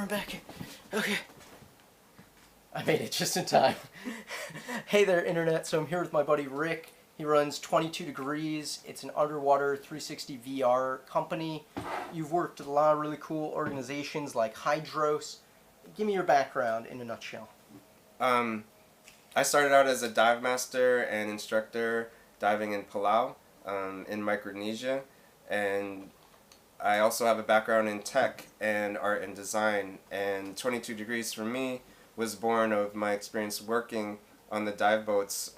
run back in. Okay. I made it just in time. Hey there, Internet. So I'm here with my buddy Rick. He runs 22 Degrees. It's an underwater 360 VR company. You've worked with a lot of really cool organizations like Hydros. Give me your background in a nutshell. I started out as a dive master and instructor diving in Palau, in Micronesia, and I also have a background in tech and art and design, and 22 Degrees for me was born of my experience working on the dive boats.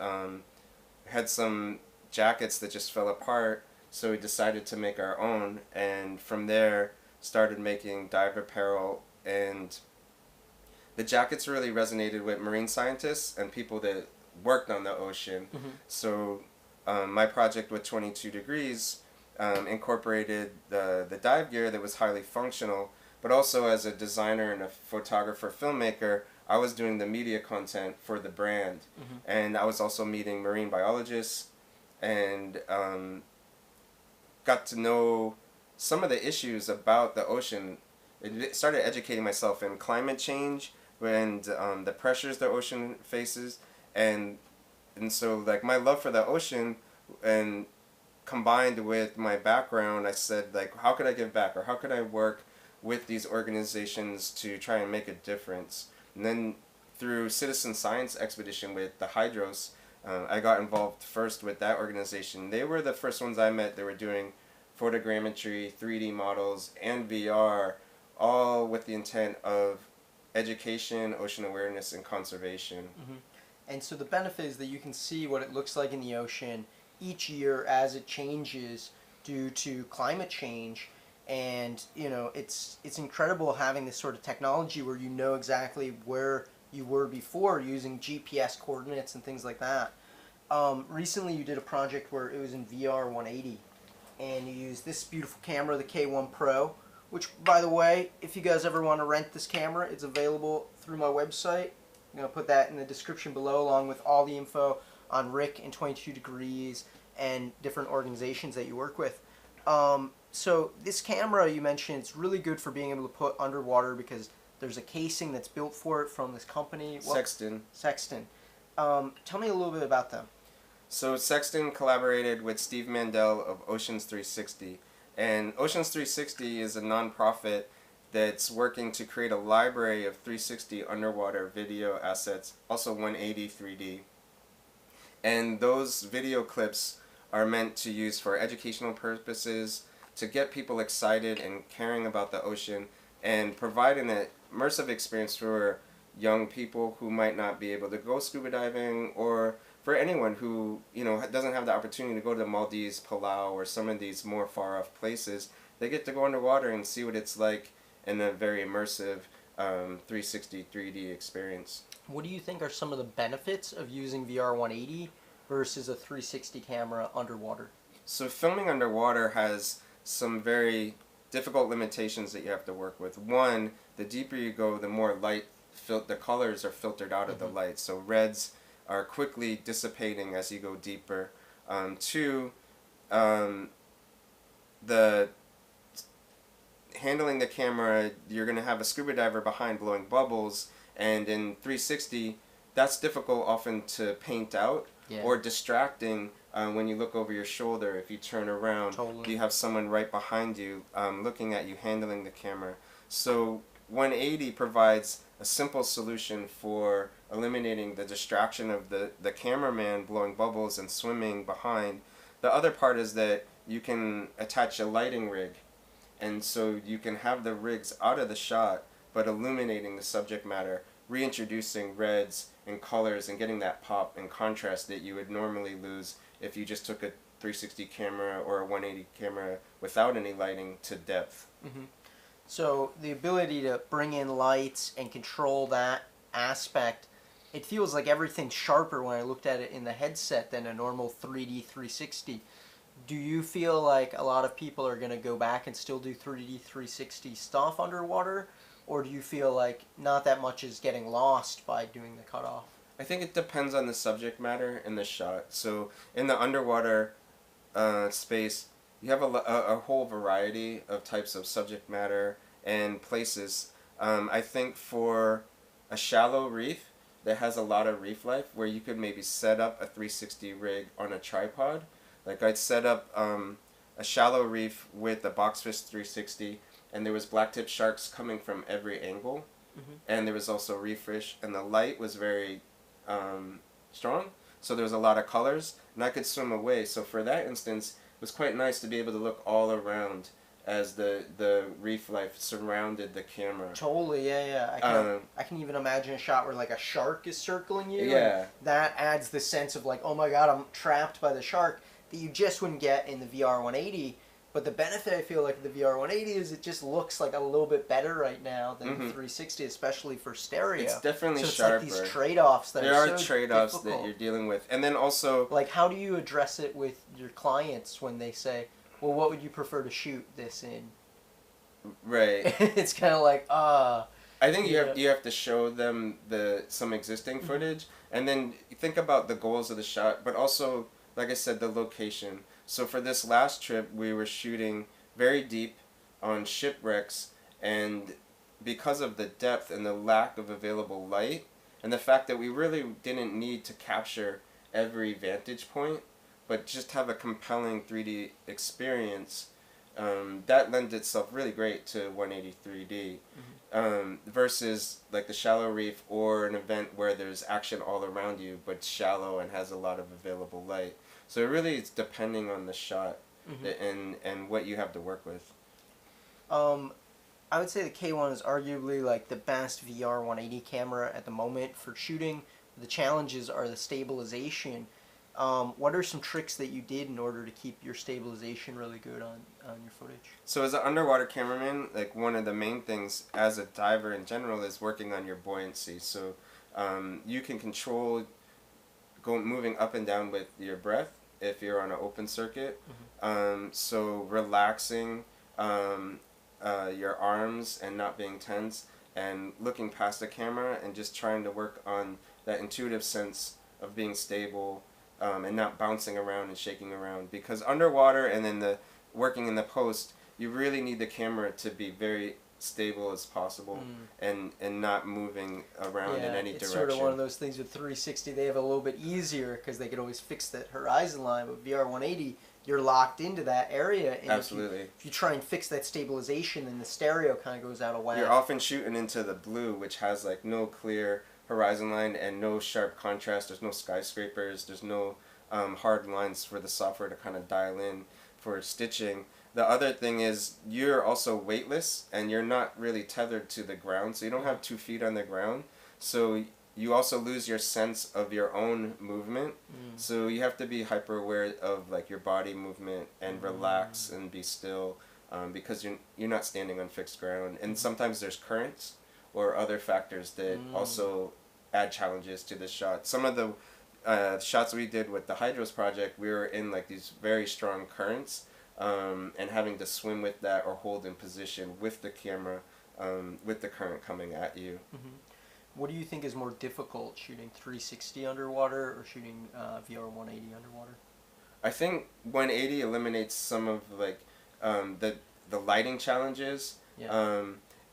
Had some jackets that just fell apart, so we decided to make our own, and from there started making dive apparel. And the jackets really resonated with marine scientists and people that worked on the ocean. So my project with 22 Degrees incorporated the dive gear that was highly functional, but also as a designer and a photographer filmmaker, I was doing the media content for the brand. And I was also meeting marine biologists and got to know some of the issues about the ocean. It started educating myself in climate change and the pressures the ocean faces, and so like my love for the ocean and combined with my background, I said, like, how could I give back, or how could I work with these organizations to try and make a difference? And then through citizen science expedition with the Hydros, I got involved first with that organization. They were the first ones I met that were doing photogrammetry, 3D models, and VR, all with the intent of education, ocean awareness, and conservation. And so the benefit is that you can see what it looks like in the ocean each year as it changes due to climate change. And you know, it's incredible having this sort of technology where you know exactly where you were before using GPS coordinates and things like that. Recently you did a project where it was in VR180, and you used this beautiful camera, the K1 Pro, which, by the way, if you guys ever want to rent this camera, it's available through my website. I'm going to put that in the description below, along with all the info on Rick and 22 Degrees and different organizations that you work with. So this camera, you mentioned, it's really good for being able to put underwater because there's a casing that's built for it from this company. Sexton. Sexton. Tell me a little bit about them. So Sexton collaborated with Steve Mandel of Oceans 360. And Oceans 360 is a nonprofit that's working to create a library of 360 underwater video assets, also 180 3D. And those video clips are meant to use for educational purposes, to get people excited and caring about the ocean, and provide an immersive experience for young people who might not be able to go scuba diving, or for anyone who, you know, doesn't have the opportunity to go to the Maldives, Palau, or some of these more far-off places. They get to go underwater and see what it's like in a very immersive 360 3D experience. What do you think are some of the benefits of using VR180 versus a 360 camera underwater? So filming underwater has some very difficult limitations that you have to work with. One, the deeper you go, the more light, the colors are filtered out of the light. So reds are quickly dissipating as you go deeper. Two, the handling the camera, you're going to have a scuba diver behind blowing bubbles, and in 360 that's difficult often to paint out, or distracting when you look over your shoulder. If you turn around, you have someone right behind you looking at you handling the camera. So 180 provides a simple solution for eliminating the distraction of the cameraman blowing bubbles and swimming behind. The other part is that you can attach a lighting rig, and so you can have the rigs out of the shot but illuminating the subject matter, reintroducing reds and colors and getting that pop and contrast that you would normally lose if you just took a 360 camera or a 180 camera without any lighting to depth. So the ability to bring in lights and control that aspect, it feels like everything's sharper when I looked at it in the headset than a normal 3D 360. Do you feel like a lot of people are going to go back and still do 3D 360 stuff underwater? Or do you feel like not that much is getting lost by doing the cutoff? I think it depends on the subject matter and the shot. So in the underwater space, you have a whole variety of types of subject matter and places. I think for a shallow reef that has a lot of reef life, where you could maybe set up a 360 rig on a tripod. Like I'd set up a shallow reef with a boxfish 360, and there was blacktip sharks coming from every angle, and there was also reef fish, and the light was very strong, so there was a lot of colors, and I could swim away. So for that instance, it was quite nice to be able to look all around as the reef life surrounded the camera. Totally, yeah. I can even imagine a shot where like a shark is circling you. Yeah. And that adds the sense of like, oh my god, I'm trapped by the shark that you just wouldn't get in the VR180. But the benefit I feel like of the VR180 is it just looks like a little bit better right now than the 360, especially for stereo. It's definitely so it's sharper. like these trade-offs that there are are so trade-offs difficult. that you're dealing with, and then also like how do you address it with your clients when they say, well, what would you prefer to shoot this in? right. It's kind of like I think yeah. you have to show them some existing footage, and then think about the goals of the shot, but also, like I said, the location. So for this last trip, we were shooting very deep on shipwrecks, and because of the depth and the lack of available light, and the fact that we really didn't need to capture every vantage point, but just have a compelling 3D experience, that lends itself really great to 180 3D, versus like the shallow reef or an event where there's action all around you, but shallow and has a lot of available light. So it really is depending on the shot and what you have to work with. I would say the K1 is arguably like the best VR180 camera at the moment for shooting. The challenges are the stabilization. What are some tricks that you did in order to keep your stabilization really good on your footage? So as an underwater cameraman, like one of the main things as a diver in general is working on your buoyancy. So you can control moving up and down with your breath if you're on an open circuit. So relaxing your arms and not being tense and looking past the camera and just trying to work on that intuitive sense of being stable and not bouncing around and shaking around, because underwater and then working in the post, you really need the camera to be very stable as possible and not moving around in any it's direction. sort of one of those things with 360 they have a little bit easier because they could always fix that horizon line, but VR180 you're locked into that area, and Absolutely. if you try and fix that stabilization, then the stereo kind of goes out of whack. You're often shooting into the blue, which has like no clear horizon line and no sharp contrast. There's no skyscrapers. There's no hard lines for the software to kind of dial in for stitching. The other thing is you're also weightless and you're not really tethered to the ground, so you don't have 2 feet on the ground. So you also lose your sense of your own movement. So you have to be hyper aware of like your body movement and relax and be still, because you're not standing on fixed ground. And sometimes there's currents or other factors that also add challenges to the shot. Some of the shots we did with the Hydros project, we were in like these very strong currents, and having to swim with that or hold in position with the camera, with the current coming at you. What do you think is more difficult, shooting 360 underwater or shooting VR180 underwater? I think 180 eliminates some of like the lighting challenges.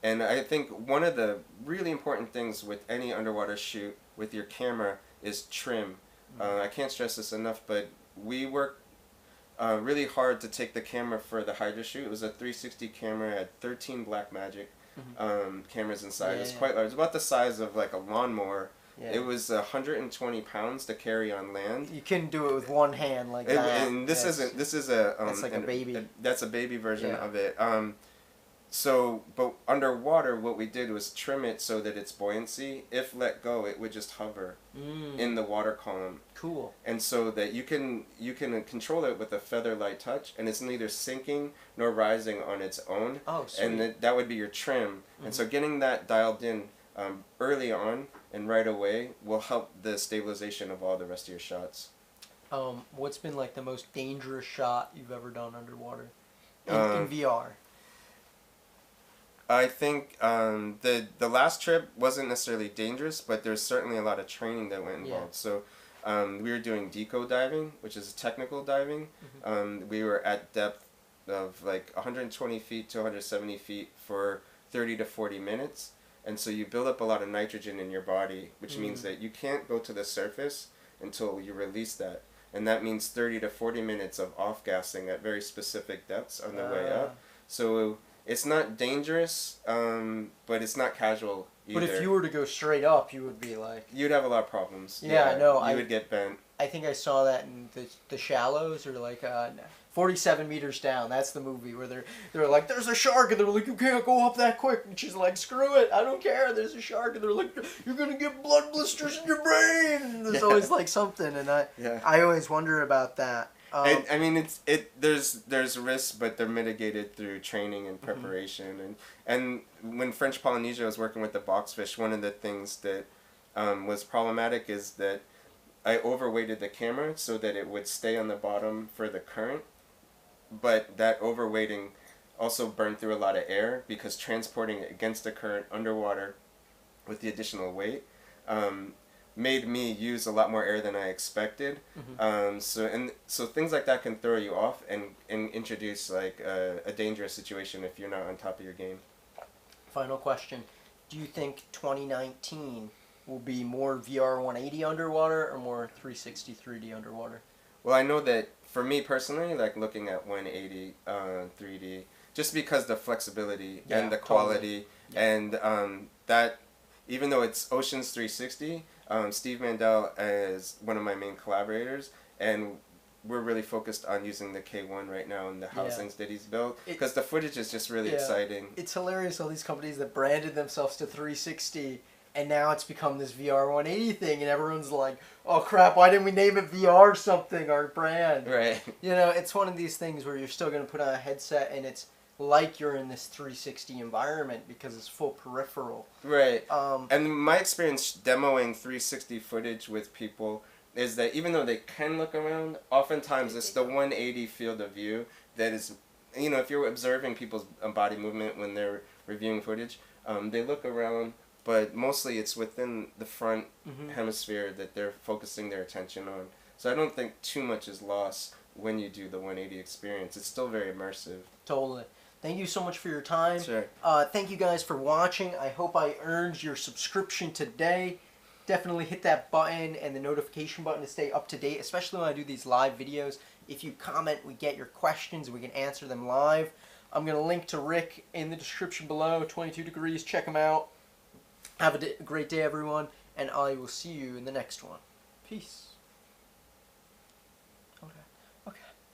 And I think one of the really important things with any underwater shoot with your camera is trim. I can't stress this enough, but we worked really hard to take the camera for the Hydra shoot. It was a 360 camera, it had 13 Blackmagic cameras inside. It was quite large. It was about the size of like a lawnmower. It was 120 pounds to carry on land. You couldn't do it with one hand like that. And this is a that's like a baby. That's a baby version of it. So, but underwater, what we did was trim it so that its buoyancy, if let go, it would just hover in the water column. Cool. And so that you can control it with a feather light touch, and it's neither sinking nor rising on its own. Oh, sweet. And that would be your trim. And so getting that dialed in early on and right away will help the stabilization of all the rest of your shots. What's been like the most dangerous shot you've ever done underwater in VR? I think the last trip wasn't necessarily dangerous, but there's certainly a lot of training that went involved. So we were doing deco diving, which is technical diving. We were at depth of like 120 feet to 170 feet for 30 to 40 minutes. and so you build up a lot of nitrogen in your body, which means that you can't go to the surface until you release that. And that means 30 to 40 minutes of off-gassing at very specific depths on the way up. So it's not dangerous, but it's not casual either. But if you were to go straight up, you would be like... You'd have a lot of problems. Yeah, no, you would get bent. I think I saw that in the Shallows, or like 47 meters down. That's the movie where they're like, there's a shark, and they're like, you can't go up that quick. And she's like, screw it, I don't care. There's a shark, and they're like, you're gonna get blood blisters in your brain. And there's always like something, and I always wonder about that. I mean, there's risks, but they're mitigated through training and preparation. And when French Polynesia was working with the boxfish, one of the things that was problematic is that I overweighted the camera so that it would stay on the bottom for the current, but that overweighting also burned through a lot of air, because transporting it against the current underwater with the additional weight made me use a lot more air than I expected. So things like that can throw you off and introduce like a dangerous situation if you're not on top of your game. Final question. Do you think 2019 will be more VR180 underwater or more 360 3D underwater? Well, I know that for me personally, like looking at 180 3D, just because the flexibility and the quality and that, even though it's Ocean's 360, Steve Mandel is one of my main collaborators, and we're really focused on using the K1 right now in the housings that he's built, because the footage is just really exciting. It's hilarious, all these companies that branded themselves to 360, and now it's become this VR180 thing, and everyone's like, oh crap, why didn't we name it VR something, our brand? Right. You know, it's one of these things where you're still going to put on a headset, and it's like you're in this 360 environment because it's full peripheral. Right. And my experience demoing 360 footage with people is that even though they can look around, oftentimes it's the 180 field of view that is, you know, if you're observing people's body movement when they're reviewing footage, they look around, but mostly it's within the front hemisphere that they're focusing their attention on. So I don't think too much is lost when you do the 180 experience. It's still very immersive. Totally. Thank you so much for your time. Sure. Thank you guys for watching. I hope I earned your subscription today. Definitely hit that button and the notification button to stay up to date, especially when I do these live videos. If you comment, we get your questions and we can answer them live. I'm going to link to Rick in the description below, 22 Degrees. Check him out. Have a great day, everyone, and I will see you in the next one. Peace.